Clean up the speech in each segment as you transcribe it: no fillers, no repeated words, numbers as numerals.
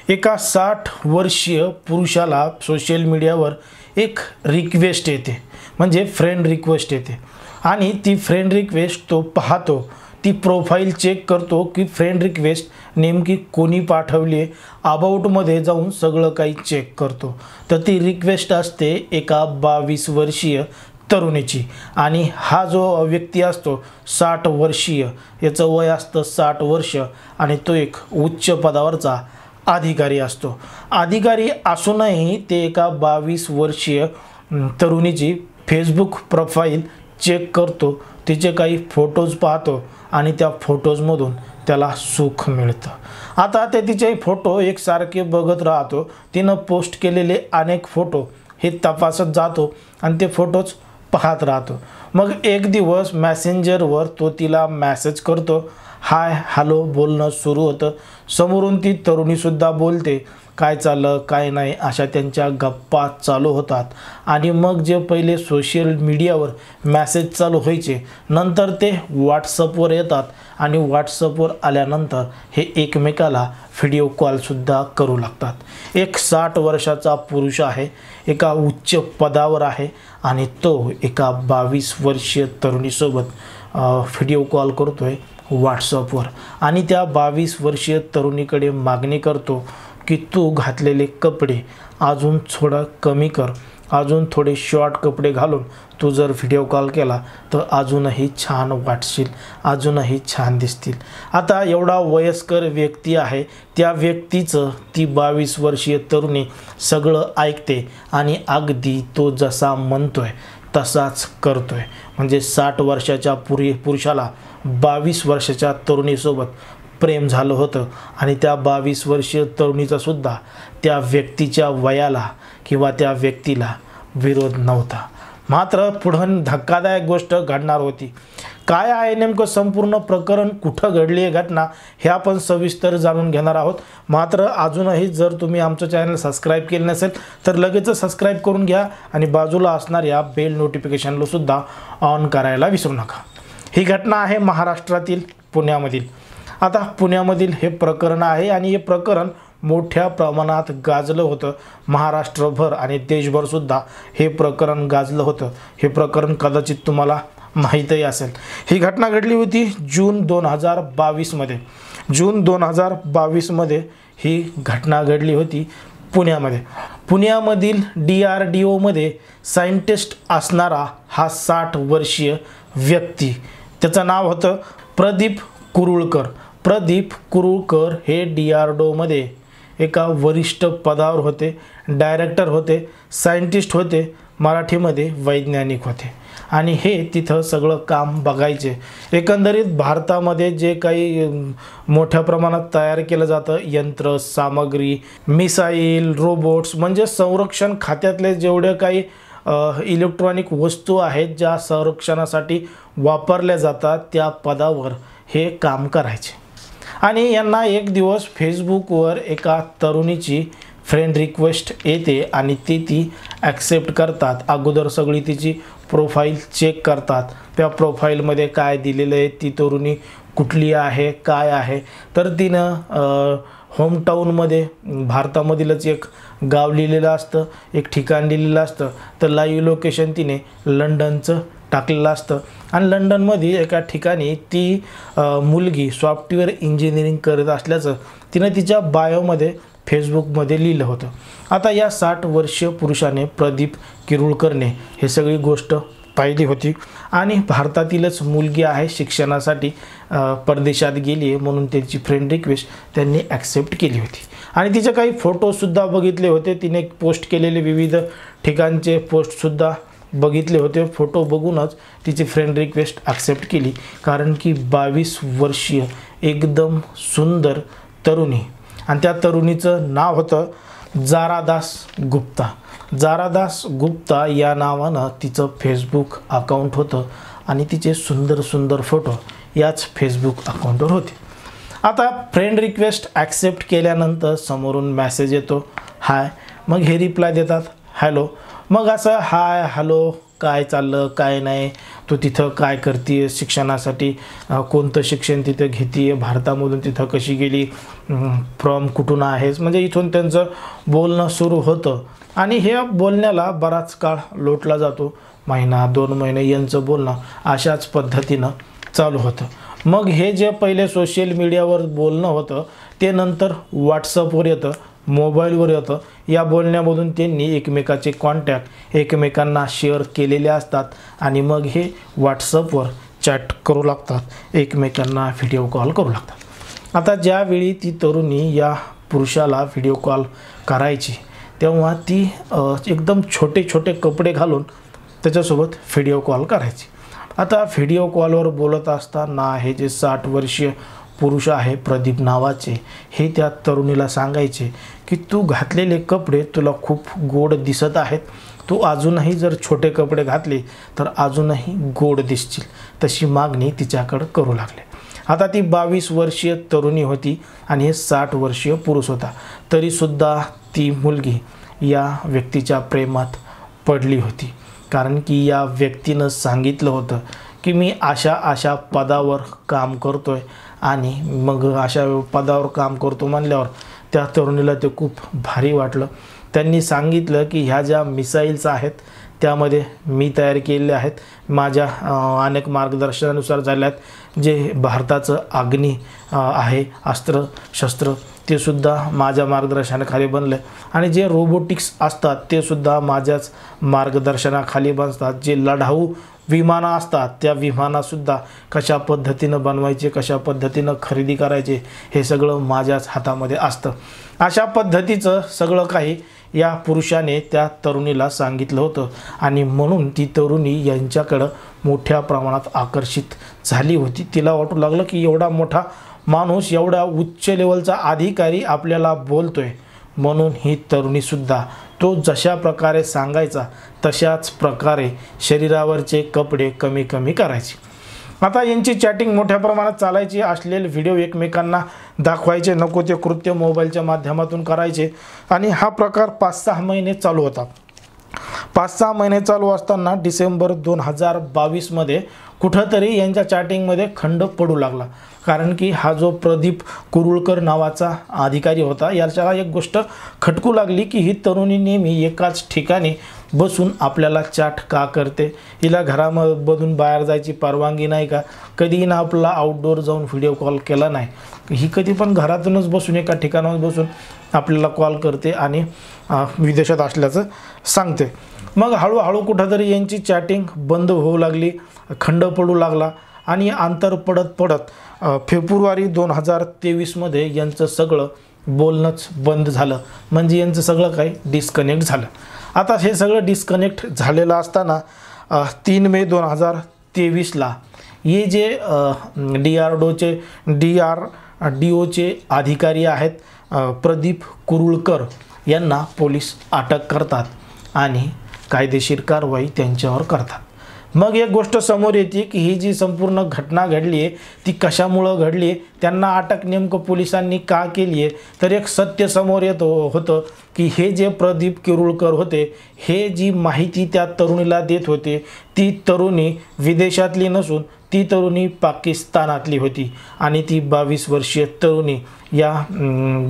एका 60 वर्षीय पुरुषाला सोशल मीडियावर एक रिक्वेस्ट येते, म्हणजे फ्रेंड रिक्वेस्ट येते आणि ती फ्रेंड रिक्वेस्ट तो पाहतो, ती प्रोफाईल चेक करतो की फ्रेंड रिक्वेस्ट नेमकी कोणी पाठवली आहे, अबाउटमध्ये जाऊन सगळं काही चेक करतो। तर ती रिक्वेस्ट असते एका 22 वर्षीय तरुणीची आणि हा जो व्यक्ती असतो 60 वर्षीय, याचं वय असतं 60 वर्ष आणि तो एक उच्च पदावरचा अधिकारी असतो। अधिकारी असूनही ते एका 22 वर्षीय तरुणीची फेसबुक प्रोफाईल चेक करतो, तिचे काही फोटोज पाहतो आणि त्या फोटोजमधून त्याला सुख मिळतं। आता ते तिचे फोटो एकसारखे बघत राहतो, तिनं पोस्ट केलेले अनेक फोटो हे तपासत जातो आणि ते फोटोज पाहत राहतो। मग एक दिवस मेसेंजरवर तो तिला मेसेज करतो, हाय हॅलो बोलणं सुरू होतं। समोरून ती तरुणीसुद्धा बोलते, काय चाललं काय नाही अशा त्यांच्या गप्पा चालू होतात आणि मग जे पहिले सोशल मीडियावर मेसेज चालू व्हायचे, नंतर ते व्हॉट्सअपवर येतात आणि व्हॉट्सअपवर आल्यानंतर हे एकमेकाला व्हिडिओ कॉलसुद्धा करू लागतात। एक 60 वर्षाचा पुरुष आहे, एका उच्च पदावर आहे आणि तो एका 22 वर्षीय तरुणीसोबत व्हिडिओ कॉल करतोय व्हॉट्सअपवर आणि त्या 22 वर्षीय तरुणीकडे मागणी करतो की तू घातलेले कपडे अजून थोडं कमी कर, अजून थोडे शॉर्ट कपडे घालून तू जर व्हिडिओ कॉल केला तर अजूनही छान वाटशील, अजूनही छान दिसतील। आता एवढा वयस्कर व्यक्ती आहे, त्या व्यक्तीचं ती 22 वर्षीय तरुणी सगळं ऐकते आणि अगदी तो जसा म्हणतोय तसाच करतोय। म्हणजे 60 वर्षाच्या पुरुषाला 22 वर्षाच्या तरुणीसोबत प्रेम झालं होतं आणि त्या 22 वर्षीय तरुणीचा सुद्धा त्या व्यक्तीच्या वयाला किंवा त्या व्यक्तीला विरोध नव्हता। मात्र पुढं धक्कादायक गोष्ट घडणार होती। काय आहे नेमकं संपूर्ण प्रकरण, कुठं घडली आहे घटना, हे आपण सविस्तर जाणून घेणार आहोत। मात्र अजूनही जर तुम्ही आमचं चॅनल सबस्क्राईब केलं नसेल तर लगेच सबस्क्राईब करून घ्या आणि बाजूला असणाऱ्या बेल नोटिफिकेशनला सुद्धा ऑन करायला विसरू नका। ही घटना आहे महाराष्ट्रातील पुण्यामधील। आता पुण्यामधील हे प्रकरण आहे आणि हे प्रकरण मोठ्या प्रमाणात गाजलं होतं महाराष्ट्रभर आणि देशभर सुद्धा हे प्रकरण गाजलं होतं। हे प्रकरण कदाचित तुम्हाला माहीतही असेल। ही घटना घडली होती जून 2022 मध्ये। जून 2022 मध्ये ही घटना घडली होती पुण्यामध्ये। पुण्यामधील DRDO मध्ये सायंटिस्ट असणारा हा 60 वर्षीय व्यक्ती, त्याचं नाव होतं प्रदीप कुरुळकर। प्रदीप कुरुळकर हे DRDO मध्ये एका वरिष्ठ पदावर होते, डायरेक्टर होते, सायंटिस्ट होते, मराठीमध्ये वैज्ञानिक होते आणि हे तिथं सगळं काम बघायचे। एकंदरीत भारतामध्ये जे काही मोठ्या प्रमाणात तयार केलं जातं, यंत्र सामग्री, मिसाईल, रोबोट्स, म्हणजे संरक्षण खात्यातले जेवढे काही इलेक्ट्रॉनिक वस्तू आहेत ज्या संरक्षणासाठी वापरल्या जातात, त्या पदावर हे काम करायचे। आणि यांना एक दिवस फेसबुकवर एका तरुणीची फ्रेंड रिक्वेस्ट येते आणि ती ॲक्सेप्ट करतात। अगोदर सगळी तिची प्रोफाईल चेक करतात, त्या प्रोफाईलमध्ये काय दिलेलं आहे, ती तरुणी कुठली आहे, काय आहे, तर तिनं होमटाऊनमध्ये भारतामधीलच एक गाव लिहिलेलं असतं, एक ठिकाण लिहिलेलं असतं, तर लाईव्ह लोकेशन तिने लंडनचं टाकलेलं असतं आणि लंडनमध्ये एका ठिकाणी ती मुलगी सॉफ्टवेअर इंजिनिअरिंग करत असल्याचं तिनं तिच्या बायोमध्ये फेसबुकमध्ये लिहिलं होतं। आता या 60 वर्षीय पुरुषाने प्रदीप किरुळकरने हे सगळी गोष्ट पाहिली होती आणि भारतातीलच मुलगी आहे, शिक्षणासाठी परदेशात गेली आहे म्हणून त्यांची फ्रेंड रिक्वेस्ट त्यांनी ॲक्सेप्ट केली होती आणि तिचे काही फोटोसुद्धा बघितले होते। तिने पोस्ट केलेले विविध ठिकाणचे पोस्टसुद्धा बघितले होते। फोटो बघूनच तिची फ्रेंड रिक्वेस्ट ॲक्सेप्ट केली, कारण की 22 वर्षीय एकदम सुंदर तरुणी आणि त्या तरुणीचं नाव होतं जारादास गुप्ता। जारादास गुप्ता या नावानं तिचं फेसबुक अकाउंट होतं आणि तिचे सुंदर सुंदर फोटो याच फेसबुक अकाउंटवर होते। आता फ्रेंड रिक्वेस्ट ॲक्सेप्ट केल्यानंतर समोरून मेसेज येतो हाय, मग हे रिप्लाय देतात हॅलो। मग असं हाय हॅलो काय चाललं काय नाही, तो तिथं काय करते, शिक्षणासाठी कोणतं शिक्षण तिथं घेते, भारतामधून तिथं कशी गेली, फ्रॉम कुठून आहेस, म्हणजे इथून त्यांचं बोलणं सुरू होतं. आणि ह्या बोलण्याला बराच काळ लोटला जातो, महिना 2 महिने यांचं बोलणं अशाच पद्धतीनं चालू होतं. मग हे जे पहिले सोशल मीडियावर बोलणं होतं ते नंतर व्हॉट्सअपवर येतं, मोबाईलवर येतं. या बोलण्यामधून त्यांनी एकमेकाचे कॉन्टॅक्ट एकमेकांना शेअर केलेले असतात आणि मग हे व्हॉट्सअपवर चॅट करू लागतात, एकमेकांना व्हिडिओ कॉल करू लागतात. आता ज्यावेळी ती तरुणी या पुरुषाला व्हिडिओ कॉल करायची तेव्हा ती एकदम छोटे छोटे कपडे घालून त्याच्यासोबत व्हिडिओ कॉल करायची. आता व्हिडिओ कॉलवर बोलत असताना हे जे 60 वर्षीय पुरुष आहे प्रदीप नावाचे, हे त्या तरुणीला सांगायचे की तू घातलेले कपडे तुला खूप गोड दिसत आहेत, तू अजूनही जर छोटे कपडे घातले तर अजूनही गोड दिसशील. तशी मागणी तिच्याकडे करू लागले. आता ती 22 वर्षीय तरुणी होती आणि हे 60 वर्षीय पुरुष होता. तरीसुद्धा ती मुलगी या व्यक्तीच्या प्रेमात पडली होती, कारण की या व्यक्तीनं सांगितलं होतं की मी अशा पदावर काम करतोय. आणि मग अशा पदावर काम करतो म्हणल्यावर त्या तरुणीला ते खूप भारी वाटलं. त्यांनी सांगितलं की ह्या ज्या मिसाईल्स आहेत त्यामध्ये मी तयार केलेले आहेत, माझ्या अनेक मार्गदर्शनानुसार झाल्या आहेत. जे भारताचं अग्नी आहे अस्त्र शस्त्र ते सुद्धा माझ्या मार्गदर्शनाखाली बनलं आणि जे रोबोटिक्स असतात ते सुद्धा माझ्याच मार्गदर्शनाखाली बनतात. जे लढाऊ विमानं असतात त्या विमानासुद्धा कशा पद्धतीनं बनवायचे, कशा पद्धतीनं खरेदी करायचे हे सगळं माझ्याच हातामध्ये असतं. अशा पद्धतीचं सगळं काही या पुरुषाने त्या तरुणीला सांगितलं होतं आणि म्हणून ती तरुणी यांच्याकडं मोठ्या प्रमाणात आकर्षित झाली होती. तिला वाटू लागलं की एवढा मोठा माणूस, एवढा उच्च लेवलचा अधिकारी आपल्याला बोलतोय. म्हणून ही तरुणीसुद्धा तो जशा प्रकारे सांगायचा तशाच प्रकारे शरीरावरचे कपडे कमी कमी करायची. आता यांची चॅटिंग मोठ्या प्रमाणात चालायची, अश्लील व्हिडिओ एकमेकांना दाखवायचे, नको ते कृत्य मोबाईलच्या माध्यमातून करायचे आणि हा प्रकार 5-6 महिने चालू होता. 5-6 महिने चालू असताना डिसेंबर 2022मध्ये कुठंतरी यांच्या चॅटिंगमध्ये खंड पडू लागला. कारण की हा जो प्रदीप कुरुळकर नावाचा अधिकारी होता याच्याला एक गोष्ट खटकू लागली की ही तरुणी नेहमी एकाच ठिकाणी बसून आपल्याला चॅट का करते, हिला घरामधून बाहेर जायची परवानगी नाही का, कधीही ना आपला आउटडोर जाऊन व्हिडिओ कॉल केला नाही, ही कधी पण घरातूनच बसून एका ठिकाणावर बसून आपल्याला कॉल करते आणि विदेशात असल्याचं सांगते. मग हळूहळू कुठंतरी यांची चॅटिंग बंद होऊ लागली, खंड पडू लागला आणि अंतर पडत पडत फेब्रुवारी 2023मध्ये यांचं सगळं बोलणंच बंद झालं. म्हणजे यांचं सगळं काही डिस्कनेक्ट झालं. आता हे सगळं डिस्कनेक्ट झालेलं असताना 3 मे 2023ला हे जे DRDOचे अधिकारी आहेत प्रदीप कुरुळकर यांना पोलीस अटक करतात आणि कायदेशीर कारवाई त्यांच्यावर करतात. मग एक गोष्ट समोर येते की ही जी संपूर्ण घटना घडली आहे ती कशामुळं घडली आहे, त्यांना अटक नेमकं पोलिसांनी का केली आहे. तर एक सत्य समोर होतं की हे जे प्रदीप कुरुळकर होते हे जी माहिती त्या तरुणीला देत होते ती तरुणी विदेशातली नसून ती तरुणी पाकिस्तानातली होती आणि ती 22 वर्षीय तरुणी या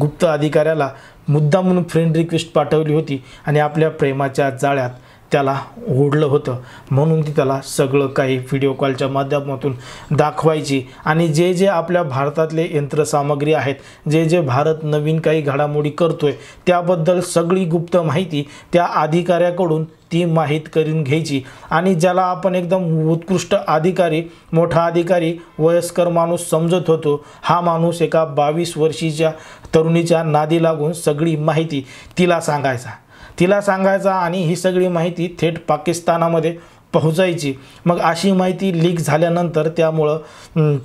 गुप्त अधिकाऱ्याला मुद्दामून फ्रेंड रिक्वेस्ट पाठवली होती आणि आपल्या प्रेमाच्या जाळ्यात त्याला ओढलं होतं. म्हणून ती त्याला सगळं काही व्हिडिओ कॉलच्या माध्यमातून दाखवायची आणि जे जे आपल्या भारतातले यंत्रसामग्री आहेत, जे जे भारत नवीन काही घडामोडी करतोय त्याबद्दल सगळी गुप्त माहिती त्या अधिकाऱ्याकडून ती माहीत करून घ्यायची आणि ज्याला आपण एकदम उत्कृष्ट अधिकारी, मोठा अधिकारी, वयस्कर माणूस समजत होतो, हा माणूस एका 22 वर्षीच्या तरुणीच्या नादी लागून सगळी माहिती तिला सांगायचा आणि ही सगळी माहिती थेट पाकिस्तानामध्ये पोहोचायची. मग अशी माहिती लीक झाल्यानंतर त्यामुळं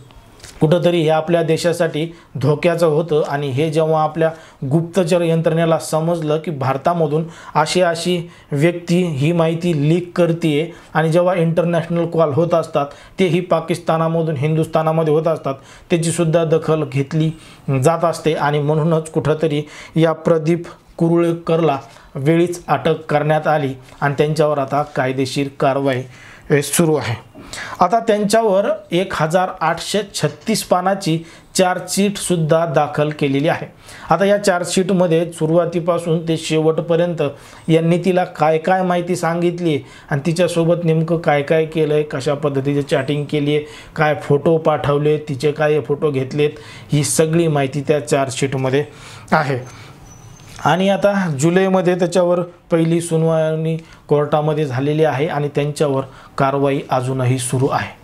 कुठंतरी हे आपल्या देशासाठी धोक्याचं होतं आणि हे जेव्हा आपल्या गुप्तचर यंत्रणेला समजलं की भारतामधून अशी व्यक्ती ही माहिती लीक करते आणि जेव्हा इंटरनॅशनल कॉल होत असतात तेही पाकिस्तानामधून हिंदुस्थानामध्ये होत असतात, त्याचीसुद्धा दखल घेतली जात असते आणि म्हणूनच कुठंतरी या प्रदीप कुरुळकरला वेळीच अटक करण्यात आली आणि त्यांच्यावर आता कायदेशीर कारवाई सुरू आहे. आता त्यांच्यावर 1836 पानाची चार्जशीटसुद्धा दाखल केलेली आहे। आता या चार्जशीटमध्ये सुरुवातीपासून ते शेवटपर्यंत यांनी तिला काय काय माहिती सांगितली आणि तिच्यासोबत नेमकं काय काय केलं आहे, कशा पद्धतीचे चॅटिंग केली आहे, काय फोटो पाठवले, तिचे काय फोटो घेतलेत, ही सगळी माहिती त्या चार्जशीटमध्ये आहे। आणि आता जुलैमध्ये त्याच्यावर पहिली सुनावणी कोर्टामध्ये झालेली आहे आणि त्यांच्यावर कारवाई अजूनही सुरू आहे।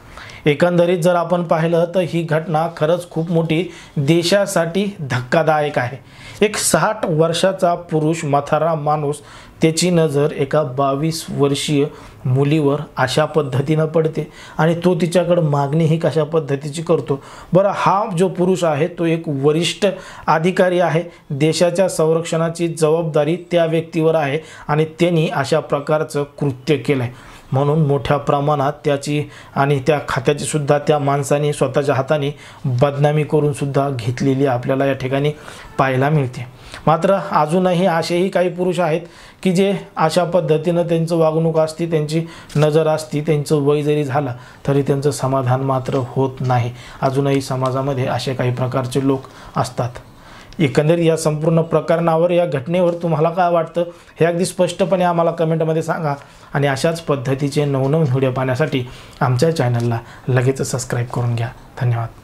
एकंदरीत जर आपण पाहिलं तर ही घटना खरंच खूप मोठी देशासाठी धक्कादायक आहे। एक 60 वर्षाचा पुरुष म्हातारा माणूस, त्याची नजर एका 22 वर्षीय मुलीवर अशा पद्धतीनं पडते आणि तो तिच्याकडे मागणीही कशा पद्धतीची करतो। बरं, हा जो पुरुष आहे तो एक वरिष्ठ अधिकारी आहे, देशाच्या संरक्षणाची जबाबदारी त्या व्यक्तीवर आहे आणि त्यांनी अशा प्रकारचं कृत्य केलं आहे। म्हणून मोठ्या प्रमाणात त्याची आणि त्या खात्याची सुद्धा त्या माणसाने स्वतःच्या हाताने बदनामी करून सुद्धा घेतलेली आपल्याला या ठिकाणी पाहायला मिळते। मात्र अजूनही असेही काही पुरुष आहेत की जे अशा पद्धतीनं त्यांचं वागणूक असती, त्यांची नजर असती, त्यांचं वय जरी झालं तरी त्यांचं समाधान मात्र होत नाही। अजूनही समाजामध्ये असे काही प्रकारचे लोक असतात। एकंदरीत या संपूर्ण प्रकरणावर, या घटनेवर तुम्हाला काय वाटतं हे अगदी स्पष्टपणे आम्हाला कमेंटमध्ये सांगा आणि अशाच पद्धतीचे नवनवीन व्हिडिओ पाहण्यासाठी आमच्या चॅनलला लगेच सबस्क्राईब करून घ्या। धन्यवाद।